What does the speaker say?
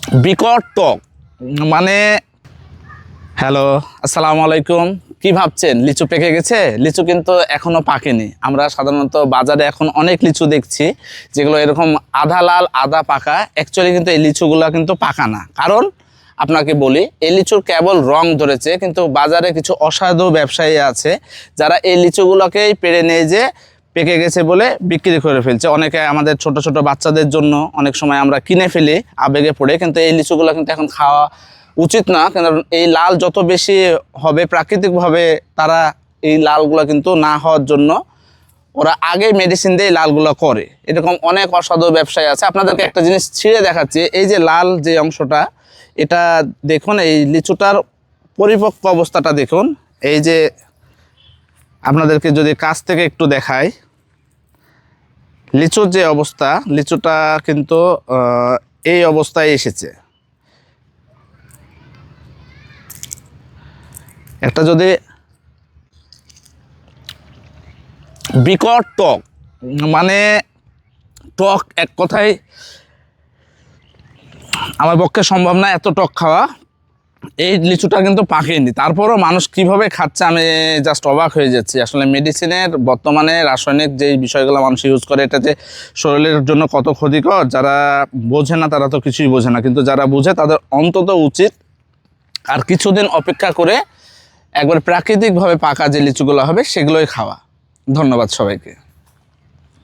বিকট টক মানে হ্যালো আসসালামু আলাইকুম। কি ভাবছেন লিচু পেকে গেছে? লিচু কিন্তু এখনো পাকেনি। আমরা সাধারণত বাজারে এখন অনেক লিচু দেখছি যেগুলো এরকম আধা লাল আধা পাকা। অ্যাকচুয়ালি কিন্তু এই লিচুগুলো কিন্তু পাকা না। কারণ আপনাকে বলি, এই লিচুর কেবল রং ধরেছে, কিন্তু বাজারে কিছু অসাধু ব্যবসায়ী আছে যারা এই লিচুগুলোকেই পেড়ে নিয়ে যে পেকে গেছে বলে বিক্রি করে ফেলছে। অনেকে আমাদের ছোট ছোট বাচ্চাদের জন্য অনেক সময় আমরা কিনে ফেলি আবেগে পড়ে, কিন্তু এই লিচুগুলো কিন্তু এখন খাওয়া উচিত না। কারণ এই লাল যত বেশি হবে প্রাকৃতিকভাবে, তারা এই লালগুলো কিন্তু না হওয়ার জন্য ওরা আগে মেডিসিন দিয়ে লালগুলো করে। এরকম অনেক অসাধু ব্যবসায়ী আছে। আপনাদেরকে একটা জিনিস ছিঁড়ে দেখাচ্ছি। এই যে লাল যে অংশটা, এটা দেখুন, এই লিচুটার পরিপক্ক অবস্থাটা দেখুন। এই যে আপনাদেরকে যদি কাছ থেকে একটু দেখাই, লিচুর যে অবস্থা, লিচুটা কিন্তু এই অবস্থায় এসেছে। একটা যদি বিকট টক মানে টক, এক কথায় আমার পক্ষে সম্ভব না এত টক খাওয়া। এই লিচুটা কিন্তু পাকেনি, তারপরও মানুষ কিভাবে খাচ্ছে আমি জাস্ট অবাক হয়ে যাচ্ছি। আসলে মেডিসিনের বর্তমানে রাসায়নিক যেই বিষয়গুলো মানুষ ইউজ করে, এটা যে শরীরের জন্য কত ক্ষতিকর, যারা বোঝে না তারা তো কিছুই বোঝে না, কিন্তু যারা বুঝে তাদের অন্তত উচিত আর কিছুদিন অপেক্ষা করে একবার প্রাকৃতিকভাবে পাকা যে লিচুগুলো হবে সেগুলোই খাওয়া। ধন্যবাদ সবাইকে।